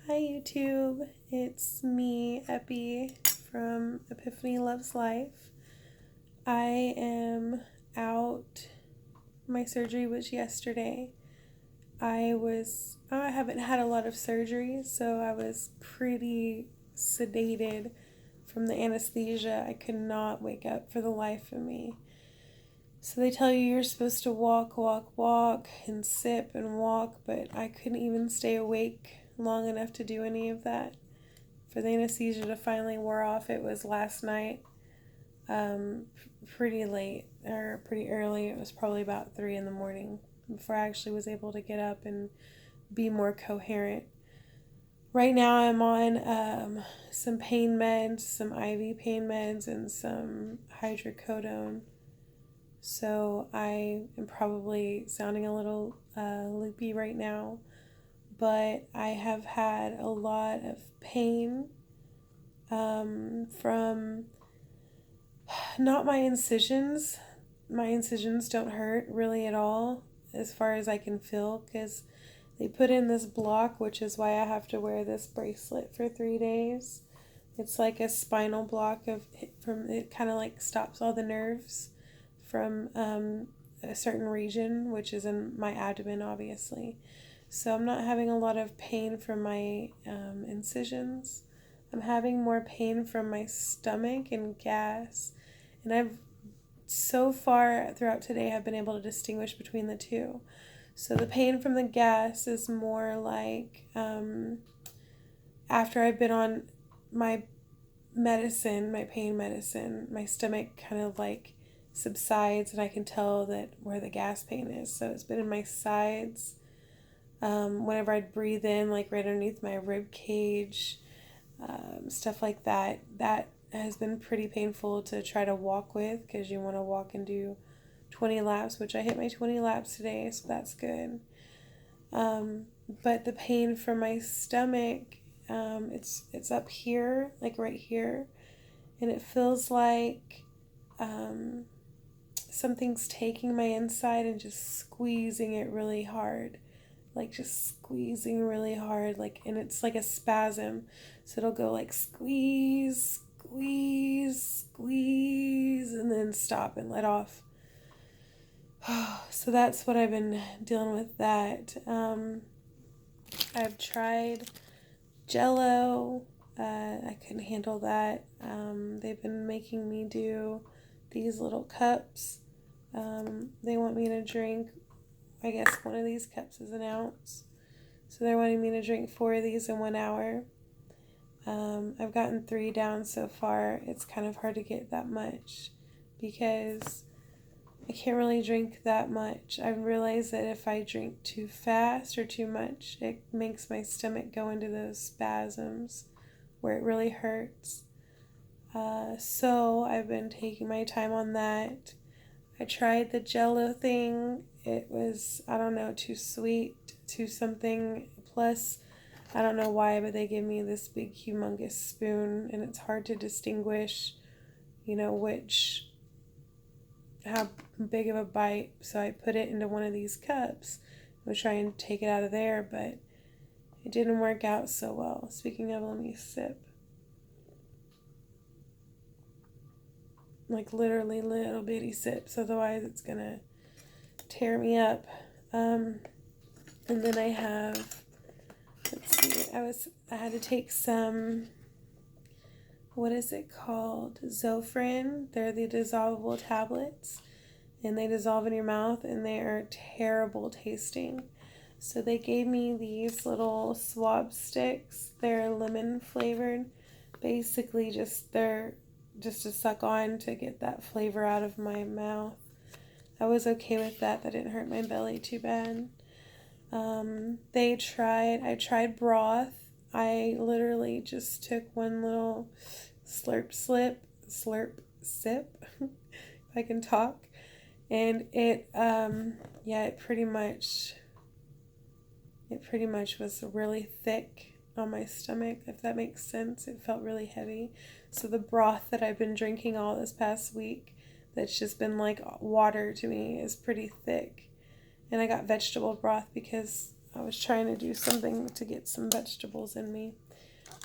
Hi YouTube, it's me, Epi, from Epiphany Loves Life. I am out. My surgery was yesterday. I haven't had a lot of surgery, so I was pretty sedated from the anesthesia. I could not wake up for the life of me. So they tell you you're supposed to walk, and sip and walk, but I couldn't even stay awake long enough to do any of that. For the anesthesia to finally wear off, it was last night, pretty late, or pretty early. It was probably about 3 in the morning before I actually was able to get up and be more coherent. Right now I'm on some pain meds, some IV pain meds, and some hydrocodone. So I am probably sounding a little loopy right now, but I have had a lot of pain from not my incisions. My incisions don't hurt really at all as far as I can feel because they put in this block, which is why I have to wear this bracelet for 3 days. It's like a spinal block it kind of like stops all the nerves from a certain region, which is in my abdomen, obviously. So I'm not having a lot of pain from my incisions. I'm having more pain from my stomach and gas. And I've so far throughout today have been able to distinguish between the two. So the pain from the gas is more like after I've been on my medicine, my pain medicine, my stomach kind of like subsides and I can tell that where the gas pain is. So it's been in my sides. Whenever I'd breathe in, like right underneath my rib cage, stuff like that. That has been pretty painful to try to walk with because you want to walk and do 20 laps, which I hit my 20 laps today, so that's good. But the pain from my stomach, it's up here, like right here, and it feels like something's taking my inside and just squeezing it really hard. Like just squeezing really hard, like, and it's like a spasm. So it'll go like squeeze, squeeze, squeeze, and then stop and let off. So that's what I've been dealing with. That I've tried Jello. I couldn't handle that. They've been making me do these little cups. They want me to drink, I guess one of these cups is an ounce. So they're wanting me to drink 4 of these in 1 hour. I've gotten 3 down so far. It's kind of hard to get that much because I can't really drink that much. I've realized that if I drink too fast or too much, it makes my stomach go into those spasms where it really hurts. So I've been taking my time on that. I tried the Jello thing. It was, I don't know, too sweet, too something. Plus, I don't know why, but they give me this big, humongous spoon, and it's hard to distinguish, how big of a bite. So I put it into one of these cups. I was trying to take it out of there, but it didn't work out so well. Speaking of, let me sip. Like literally little bitty sips, otherwise it's gonna tear me up. And then I have, let's see, I had to take some, what is it called? Zofran. They're the dissolvable tablets, and they dissolve in your mouth, and they are terrible tasting. So they gave me these little swab sticks. They're lemon flavored. Basically they're just to suck on to get that flavor out of my mouth. I was okay with that. That didn't hurt my belly too bad. I tried broth. I literally just took one little slurp sip, if I can talk. And it pretty much was really thick on my stomach, if that makes sense. It felt really heavy. So the broth that I've been drinking all this past week, that's just been like water to me, is pretty thick. And I got vegetable broth because I was trying to do something to get some vegetables in me.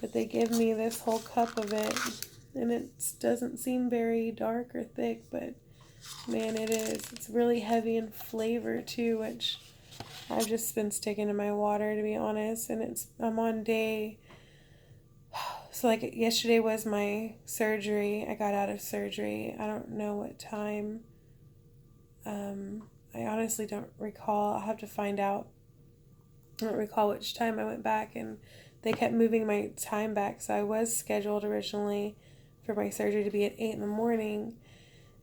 But they give me this whole cup of it, and it doesn't seem very dark or thick, but man, it is. It's really heavy in flavor too, which I've just been sticking to my water, to be honest. And I'm on day, so like yesterday was my surgery. I got out of surgery. I don't know what time. I honestly don't recall. I'll have to find out. I don't recall which time I went back, and they kept moving my time back. So I was scheduled originally for my surgery to be at 8 in the morning,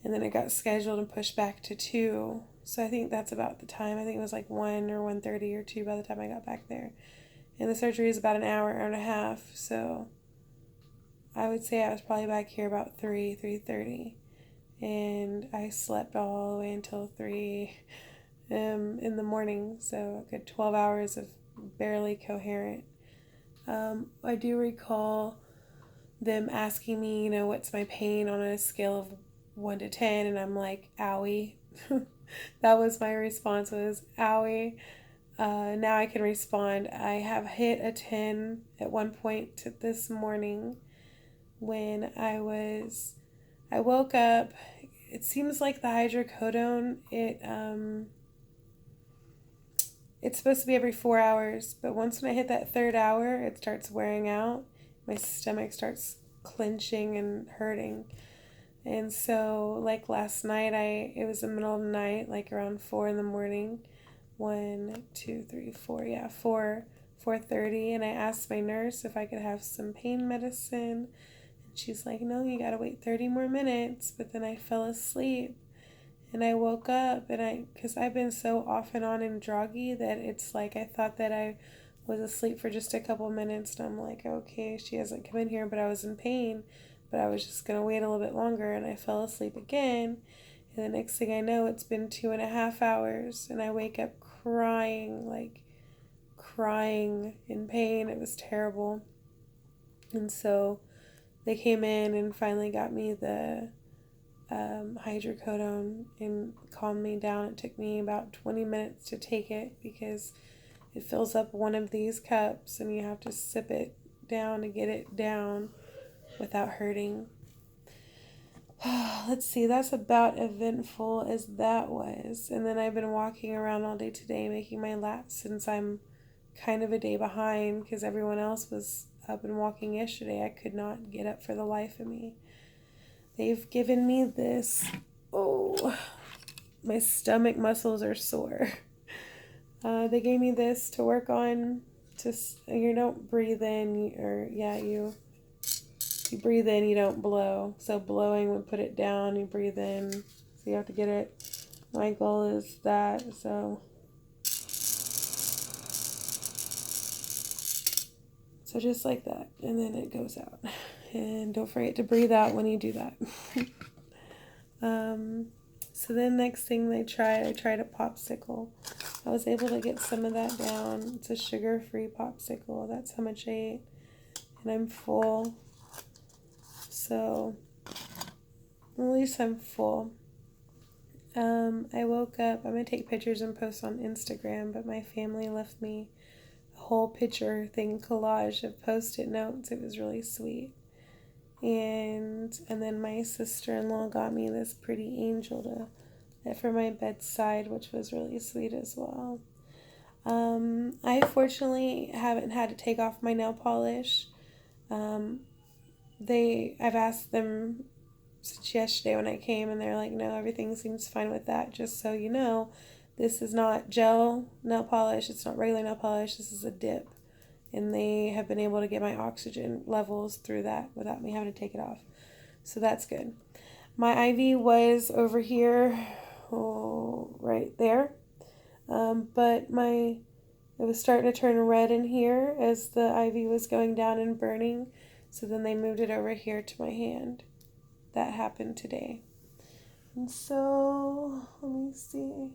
and then it got scheduled and pushed back to 2. So I think that's about the time. I think it was like 1 or 1:30 or 2 by the time I got back there. And the surgery is about an hour and a half. So I would say I was probably back here about 3:30. And I slept all the way until 3 in the morning. So a good 12 hours of barely coherent. I do recall them asking me, what's my pain on a scale of 1 to 10, and I'm like, owie. That was my response, was owie. Now I can respond. I have hit a 10 at one point this morning when I woke up. It seems like the hydrocodone, it's supposed to be every 4 hours, but once when I hit that 3rd hour, it starts wearing out. My stomach starts clenching and hurting. And so, like last night, it was the middle of the night, like around 4 in the morning. 1, 2, 3, 4, 4:30. And I asked my nurse if I could have some pain medicine. And she's like, no, you gotta wait 30 more minutes. But then I fell asleep. And I woke up, and because I've been so off and on and druggy that it's like I thought that I was asleep for just a couple minutes, and I'm like, okay, she hasn't come in here, but I was in pain, but I was just going to wait a little bit longer, and I fell asleep again, and the next thing I know, it's been 2.5 hours, and I wake up crying in pain. It was terrible. And so they came in and finally got me the hydrocodone and calmed me down. It took me about 20 minutes to take it because it fills up one of these cups and you have to sip it down to get it down without hurting. Let's see, that's about eventful as that was. And then I've been walking around all day today making my laps since I'm kind of a day behind because everyone else was up and walking yesterday. I could not get up for the life of me. They've given me this. Oh, my stomach muscles are sore. They gave me this to work on. You don't breathe in, you breathe in, you don't blow. So blowing would put it down, you breathe in. So you have to get it. My goal is that, so just like that. And then it goes out. And don't forget to breathe out when you do that. So then next thing I tried a popsicle. I was able to get some of that down. It's a sugar-free popsicle. That's how much I ate. And I'm full. So at least I'm full. I woke up. I'm going to take pictures and post on Instagram, but my family left me a whole picture thing, collage of Post-it notes. It was really sweet. And then my sister-in-law got me this pretty angel for my bedside, which was really sweet as well. I fortunately haven't had to take off my nail polish. I've asked them since yesterday when I came, and they're like, no, everything seems fine with that. Just so you know, this is not gel nail polish. It's not regular nail polish. This is a dip. And they have been able to get my oxygen levels through that without me having to take it off. So that's good. My IV was over here, right there. But it was starting to turn red in here as the IV was going down and burning. So then they moved it over here to my hand. That happened today. And so, let me see.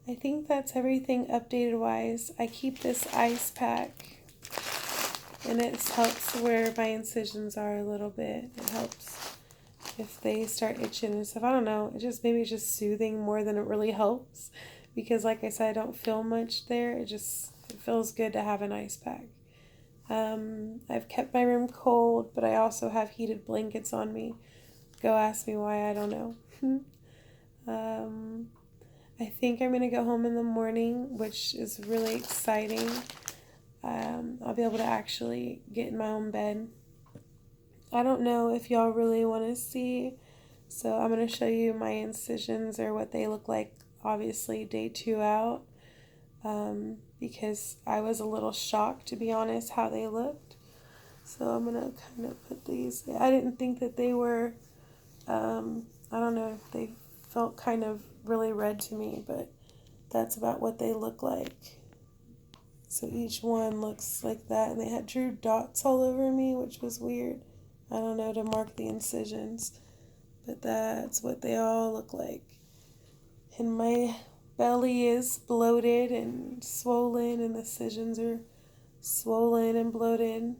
I think that's everything updated wise. I keep this ice pack, and it helps where my incisions are a little bit. It helps if they start itching and stuff. I don't know. Maybe it's just soothing more than it really helps, because like I said, I don't feel much there. It feels good to have an ice pack. I've kept my room cold, but I also have heated blankets on me. Go ask me why, I don't know. I think I'm going to go home in the morning, which is really exciting. I'll be able to actually get in my own bed. I don't know if y'all really want to see, so I'm going to show you my incisions or what they look like, obviously, day 2 out, because I was a little shocked, to be honest, how they looked. So I'm going to kind of put these, I didn't think that they were, I don't know if they felt kind of really red to me, but that's about what they look like. So each one looks like that, and they had drew dots all over me, which was weird. I don't know, to mark the incisions, but that's what they all look like. And my belly is bloated and swollen, and the incisions are swollen and bloated,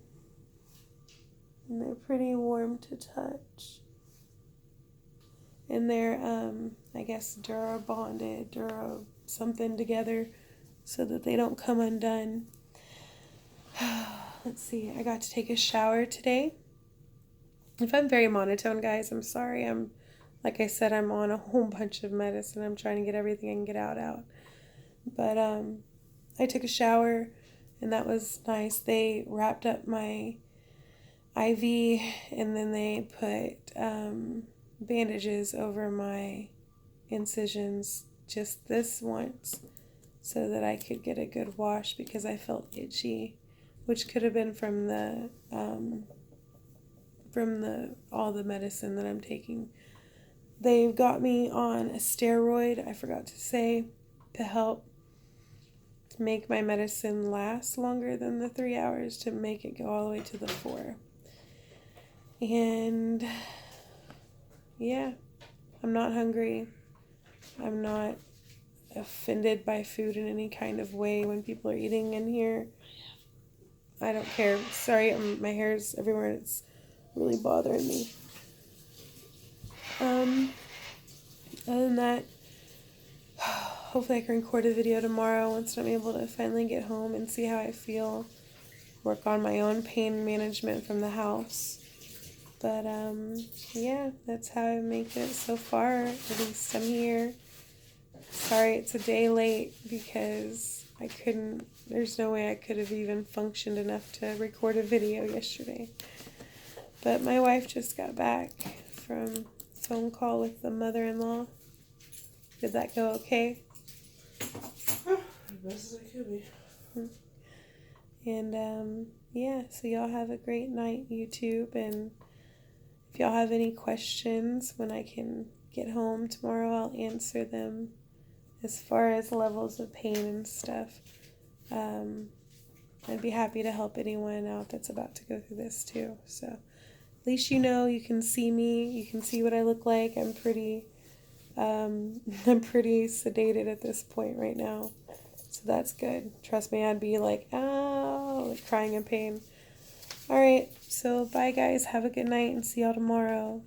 and they're pretty warm to touch. And they're, I guess, Dura bonded, Dura something together so that they don't come undone. Let's see, I got to take a shower today. If I'm very monotone, guys, I'm sorry. Like I said, I'm on a whole bunch of medicine. I'm trying to get everything I can get out. But I took a shower, and that was nice. They wrapped up my IV, and then they put bandages over my incisions just this once so that I could get a good wash because I felt itchy, which could have been from all the medicine that I'm taking. They've got me on a steroid, I forgot to say, to help make my medicine last longer than the 3 hours, to make it go all the way to the 4. And yeah, I'm not hungry. I'm not offended by food in any kind of way when people are eating in here. I don't care. Sorry, my hair's everywhere. It's really bothering me. Other than that, hopefully I can record a video tomorrow once I'm able to finally get home and see how I feel. Work on my own pain management from the house. But yeah, that's how I make it so far. At least I'm here. Sorry it's a day late because there's no way I could have even functioned enough to record a video yesterday. But my wife just got back from a phone call with the mother-in-law. Did that go okay? As best as it could be. And yeah, so y'all have a great night, YouTube. And if y'all have any questions when I can get home tomorrow, I'll answer them as far as levels of pain and stuff. I'd be happy to help anyone out that's about to go through this too. So at least you know, you can see me, you can see what I look like. I'm pretty sedated at this point right now. So that's good. Trust me, I'd be like, oh, like crying in pain. All right, so bye guys. Have a good night and see y'all tomorrow.